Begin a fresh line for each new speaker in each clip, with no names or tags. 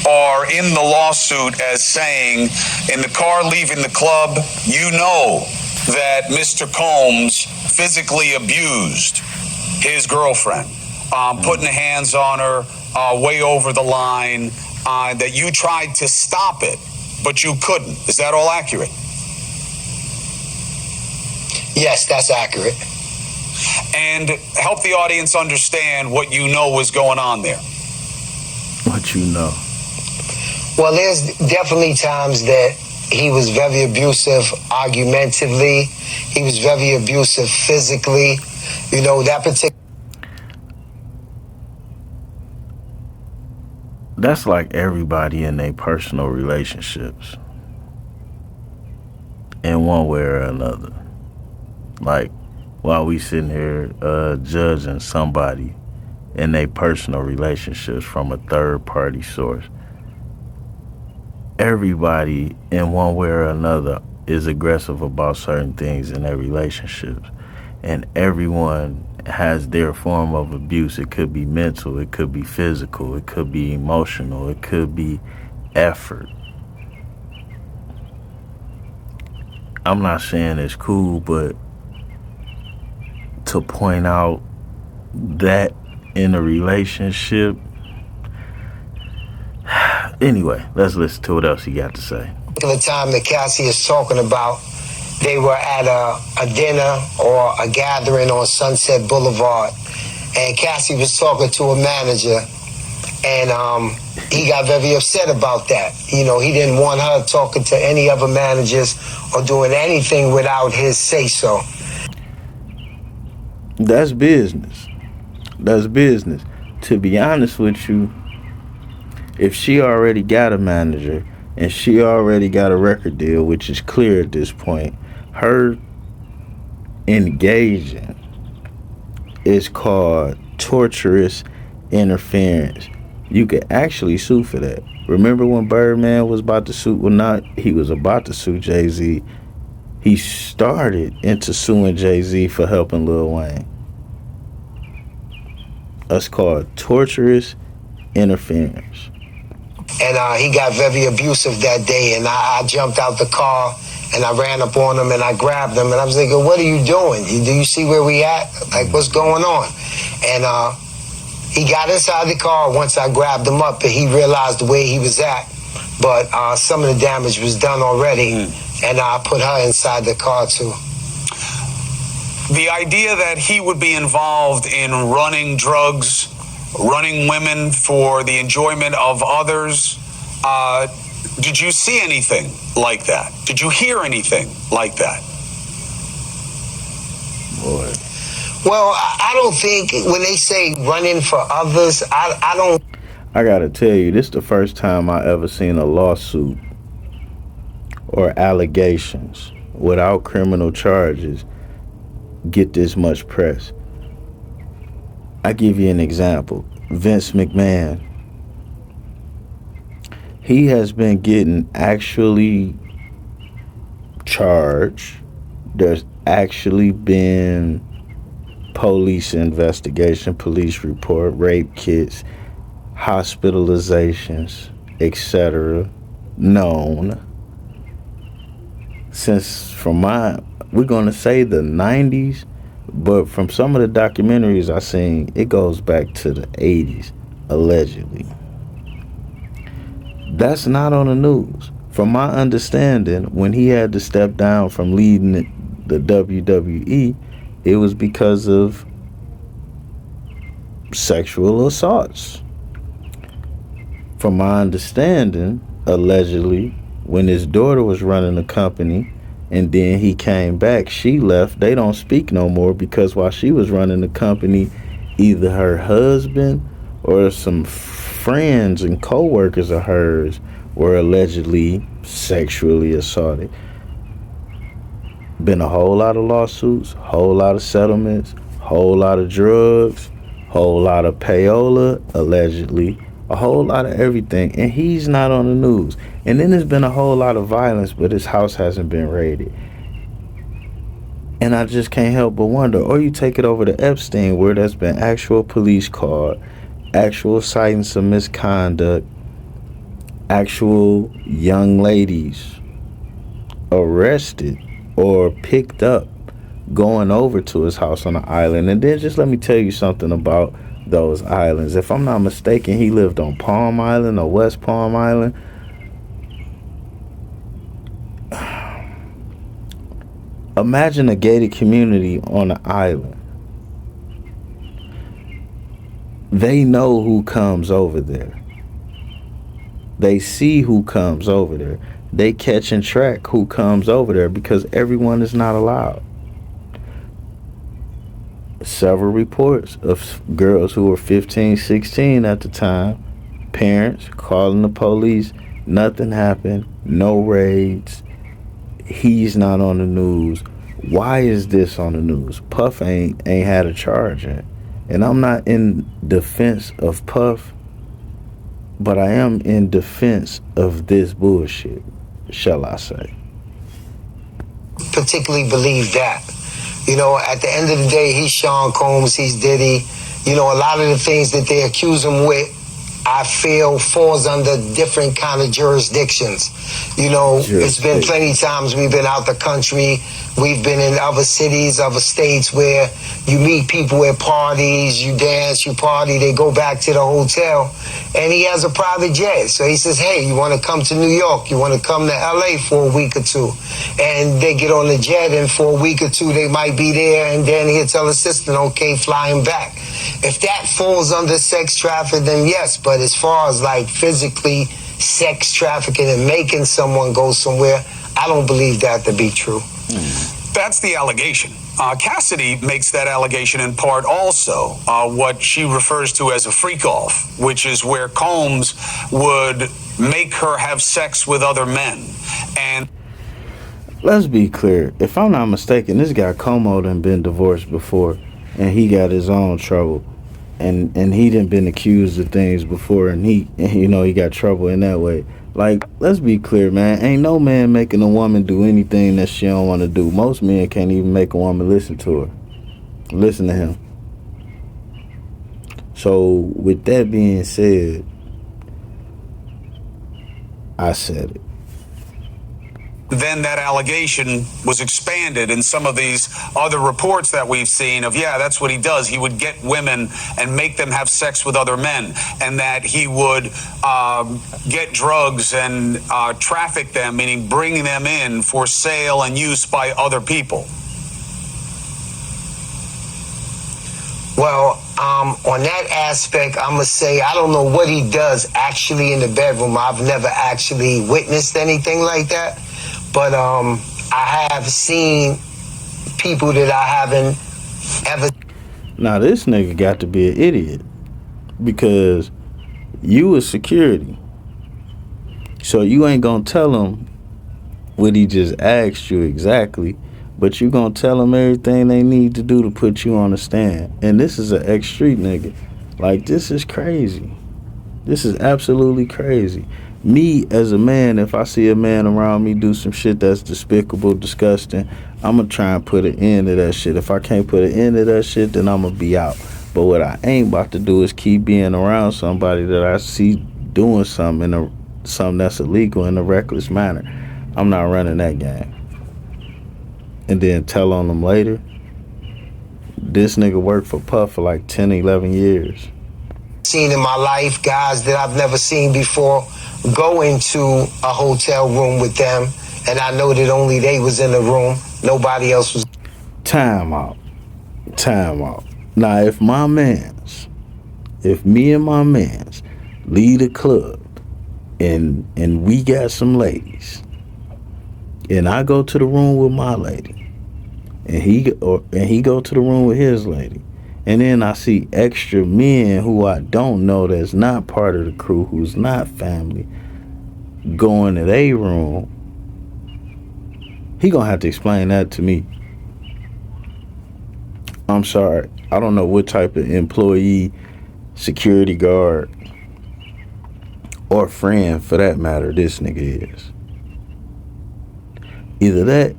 are in the lawsuit as saying, in the car leaving the club, you know that Mr. Combs physically abused his girlfriend, putting hands on her way over the line, that you tried to stop it, but you couldn't. Is that all accurate?
Yes, that's accurate.
And help the audience understand what you know was going on there.
What you know?
Well, there's definitely times that he was very abusive argumentatively. He was very abusive physically. You know, that particular...
That's like everybody in their personal relationships in one way or another. Like, while we sitting here judging somebody in their personal relationships from a third party source, everybody in one way or another is aggressive about certain things in their relationships, and everyone has their form of abuse. It could be mental, it could be physical, it could be emotional, it could be effort. I'm not saying it's cool, but to point out that in a relationship. Anyway, let's listen to what else he got to say.
The time that Cassie is talking about, they were at a dinner or a gathering on Sunset Boulevard, and Cassie was talking to a manager, and he got very upset about that. You know, he didn't want her talking to any other managers or doing anything without his say-so.
That's business. That's business. To be honest with you, if she already got a manager and she already got a record deal, which is clear at this point, her engaging is called torturous interference. You could actually sue for that. Remember when Birdman was about to sue? Well, not he was about to sue Jay-Z. He started into suing Jay-Z for helping Lil Wayne. That's called torturous interference.
And he got very abusive that day, and I jumped out the car and I ran up on him and I grabbed him and I was like, what are you doing? Do you see where we at? Like, what's going on? And he got inside the car once I grabbed him up, and he realized the way he was at, but some of the damage was done already, and I put her inside the car too.
The idea that he would be involved in running drugs, running women for the enjoyment of others, did you see anything like that? Did you hear anything like that?
Boy.
Well, I don't think when they say running for others, I don't...
I gotta tell you, this is the first time I ever seen a lawsuit or allegations without criminal charges get this much press. I give you an example. Vince McMahon. He has been getting actually charged. There's actually been police investigation, police report, rape kits, hospitalizations, etc. known since, we're gonna say the 90s, but from some of the documentaries I seen, it goes back to the 80s, allegedly. That's not on the news. From my understanding, when he had to step down from leading the WWE, it was because of sexual assaults. From my understanding, allegedly, when his daughter was running the company and then he came back, she left. They don't speak no more because while she was running the company, either her husband or some friends and co-workers of hers were allegedly sexually assaulted. Been a whole lot of lawsuits, whole lot of settlements, whole lot of drugs, whole lot of payola, allegedly, a whole lot of everything, and he's not on the news. And then there's been a whole lot of violence, but his house hasn't been raided. And I just can't help but wonder, or you take it over to Epstein, where there's been actual police called, actual sightings of misconduct, actual young ladies arrested or picked up going over to his house on the island. And then just let me tell you something about those islands. If I'm not mistaken, he lived on Palm Island or West Palm Island. Imagine a gated community on an island. They know who comes over there. They see who comes over there. They catch and track who comes over there because everyone is not allowed. Several reports of girls who were 15, 16 at the time, parents calling the police, nothing happened, no raids, he's not on the news. Why is this on the news? Puff ain't had a charge in. And I'm not in defense of Puff, but I am in defense of this bullshit, shall I say.
Particularly believe that. You know, at the end of the day, he's Sean Combs, he's Diddy. You know, a lot of the things that they accuse him with, I feel falls under different kind of jurisdictions. You know, it's been plenty of times we've been out the country. We've been in other cities, other states where you meet people at parties, you dance, you party, they go back to the hotel, and he has a private jet. So he says, hey, you want to come to New York? You want to come to LA for a week or two? And they get on the jet, and for a week or two, they might be there, and then he'll tell assistant, okay, flying back. If that falls under sex trafficking, then yes, but as far as like physically sex trafficking and making someone go somewhere, I don't believe that to be true.
That's the allegation. Cassidy makes that allegation in part also what she refers to as a freak-off, which is where Combs would make her have sex with other men. And
let's be clear. If I'm not mistaken, this guy Como done been divorced before, and he got his own trouble. And he done been accused of things before, and he got trouble in that way. Like, let's be clear, man. Ain't no man making a woman do anything that she don't want to do. Most men can't even make a woman listen to her. Listen to him. So, with that being said, I said it.
Then that allegation was expanded in some of these other reports that we've seen of, yeah, that's what he does. He would get women and make them have sex with other men, and that he would get drugs and traffic them, meaning bring them in for sale and use by other people.
Well, on that aspect, I'm going to say I don't know what he does actually in the bedroom. I've never actually witnessed anything like that. But I have seen people that I haven't ever...
Now, this nigga got to be an idiot because you was security. So you ain't going to tell him what he just asked you exactly, but you going to tell them everything they need to do to put you on the stand. And this is an ex-street nigga. Like, this is crazy. This is absolutely crazy. Me, as a man, if I see a man around me do some shit that's despicable, disgusting, I'm going to try and put an end to that shit. If I can't put an end to that shit, then I'm going to be out. But what I ain't about to do is keep being around somebody that I see doing something that's illegal in a reckless manner. I'm not running that game. And then tell on them later. This nigga worked for Puff for like 10, 11 years.
Seen in my life guys that I've never seen before go into a hotel room with them, and I know that only they was in the room, nobody else was.
Time out. Now, if me and my mans leave a club and we got some ladies, and I go to the room with my lady, and he go to the room with his lady, and then I see extra men who I don't know that's not part of the crew, who's not family, going to their room, he gonna have to explain that to me. I'm sorry. I don't know what type of employee, security guard, or friend, for that matter, this nigga is. Either that,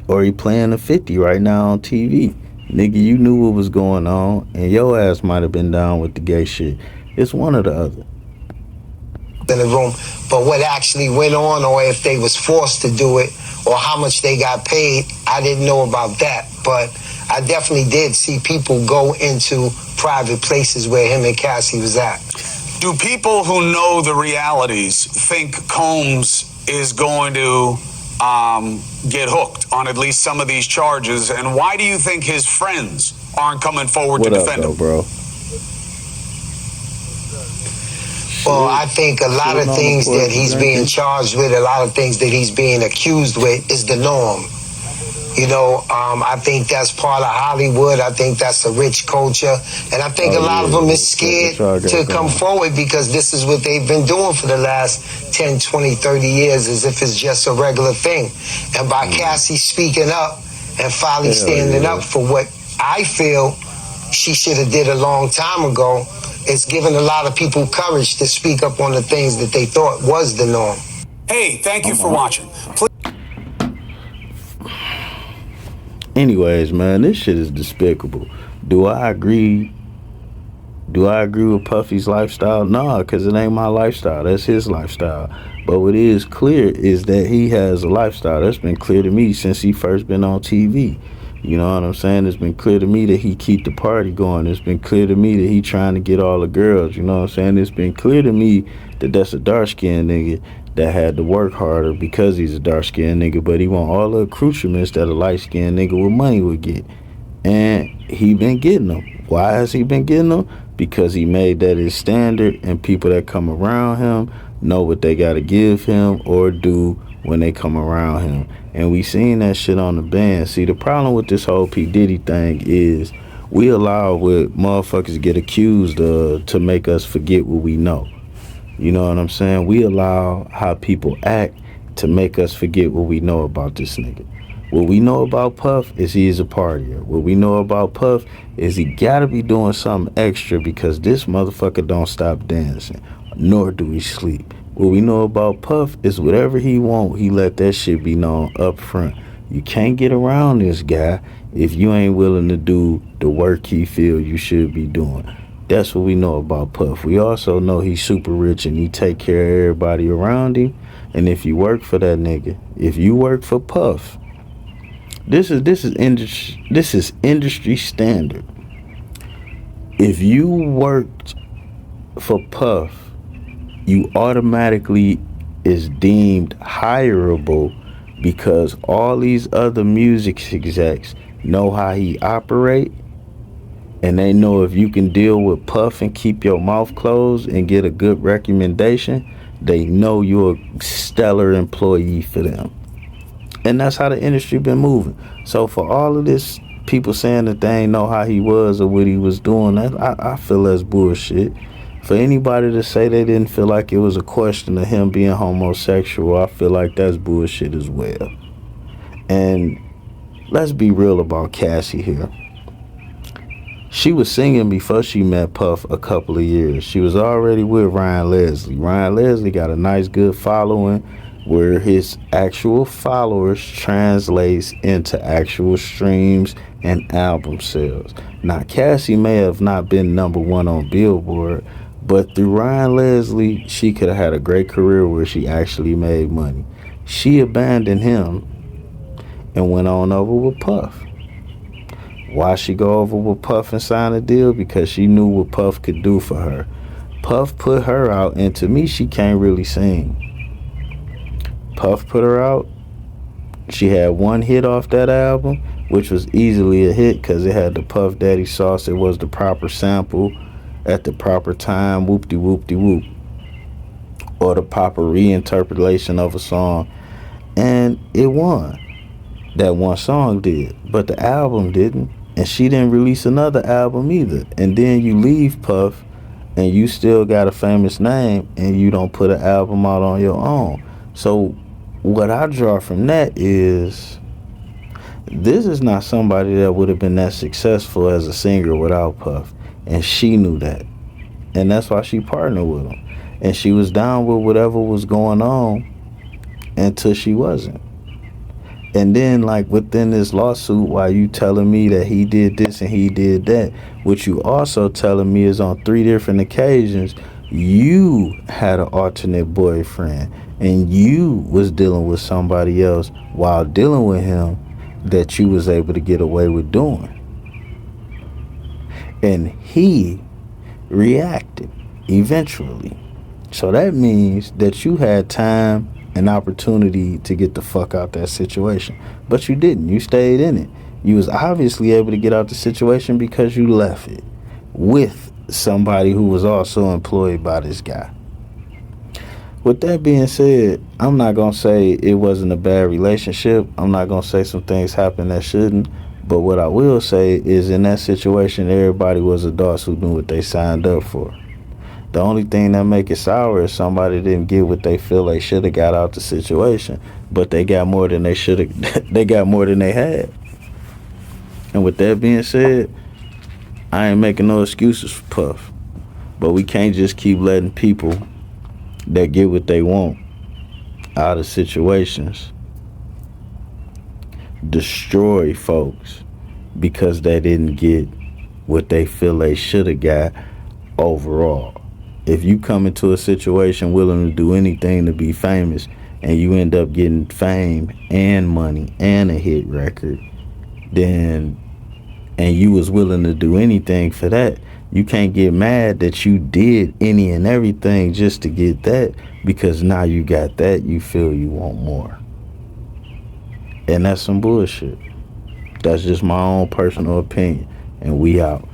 or he playing a 50 right now on TV. Nigga, you knew what was going on, and your ass might have been down with the gay shit. It's one or the other.
in the room. But what actually went on, or if they was forced to do it, or how much they got paid, I didn't know about that. But I definitely did see people go into private places where him and Cassie was at.
Do people who know the realities think Combs is going to get hooked on at least some of these charges? And why do you think his friends aren't coming forward to defend him?
Bro?
Well, I think a lot of things that he's being charged with, a lot of things that he's being accused with is the norm. You know, I think that's part of Hollywood. I think that's a rich culture. And I think a lot of them is scared to come forward because this is what they've been doing for the last 10, 20, 30 years, as if it's just a regular thing. And by Cassie speaking up and finally standing up for what I feel she should have did a long time ago, it's given a lot of people courage to speak up on the things that they thought was the norm.
Hey, thank you for watching.
Anyways, man, this shit is despicable. Do I agree with Puffy's lifestyle? Nah, because it ain't my lifestyle. That's his lifestyle. But what is clear is that he has a lifestyle. That's been clear to me since he first been on TV. You know what I'm saying? It's been clear to me that he keep the party going. It's been clear to me that he trying to get all the girls. You know what I'm saying? It's been clear to me that that's a dark-skinned nigga that had to work harder because he's a dark-skinned nigga, but he want all the accoutrements that a light-skinned nigga with money would get. And he been getting them. Why has he been getting them? Because he made that his standard, and people that come around him know what they got to give him or do when they come around him. And we seen that shit on the band. See, the problem with this whole P. Diddy thing is we allow what motherfuckers get accused of to make us forget what we know. You know what I'm saying? We allow how people act to make us forget what we know about this nigga. What we know about Puff is he is a partier. What we know about Puff is he gotta be doing something extra because this motherfucker don't stop dancing, nor do he sleep. What we know about Puff is whatever he want, he let that shit be known up front. You can't get around this guy if you ain't willing to do the work he feel you should be doing. That's what we know about Puff. We also know he's super rich and he take care of everybody around him. And if you work for that nigga, if you work for Puff, this is industry standard. If you worked for Puff, you automatically is deemed hireable because all these other music execs know how he operate. And they know if you can deal with Puff and keep your mouth closed and get a good recommendation, they know you're a stellar employee for them. And that's how the industry been moving. So for all of this, people saying that they ain't know how he was or what he was doing, I feel that's bullshit. For anybody to say they didn't feel like it was a question of him being homosexual, I feel like that's bullshit as well. And let's be real about Cassie here. She was singing before she met Puff a couple of years. She was already with Ryan Leslie. Ryan Leslie got a nice, good following where his actual followers translates into actual streams and album sales. Now, Cassie may have not been #1 on Billboard, but through Ryan Leslie, she could have had a great career where she actually made money. She abandoned him and went on over with Puff. Why she go over with Puff and sign a deal? Because she knew what Puff could do for her. Puff put her out, and to me, she can't really sing. Puff put her out. She had one hit off that album, which was easily a hit because it had the Puff Daddy sauce. It was the proper sample at the proper time, whoop-de-whoop-de-whoop. Or the proper reinterpretation of a song. And it won. That one song did, but the album didn't. And she didn't release another album either. And then you leave Puff and you still got a famous name and you don't put an album out on your own. So what I draw from that is this is not somebody that would have been that successful as a singer without Puff. And she knew that. And that's why she partnered with him. And she was down with whatever was going on until she wasn't. And then, like, within this lawsuit, while you telling me that he did this and he did that, what you also telling me is on 3 different occasions, you had an alternate boyfriend and you was dealing with somebody else while dealing with him that you was able to get away with doing. And he reacted eventually. So that means that you had time and opportunity to get the fuck out that situation. But you didn't. You stayed in it. You was obviously able to get out the situation because you left it with somebody who was also employed by this guy. With that being said, I'm not going to say it wasn't a bad relationship. I'm not going to say some things happened that shouldn't. But what I will say is in that situation, everybody was adults who knew what they signed up for. The only thing that make it sour is somebody didn't get what they feel they should have got out the situation, but they got more than they should have. They got more than they had. And with that being said, I ain't making no excuses for Puff, but we can't just keep letting people that get what they want out of situations destroy folks because they didn't get what they feel they should have got overall. If you come into a situation willing to do anything to be famous and you end up getting fame and money and a hit record, then, and you was willing to do anything for that, you can't get mad that you did any and everything just to get that, because now you got that, you feel you want more. And that's some bullshit. That's just my own personal opinion. And we out.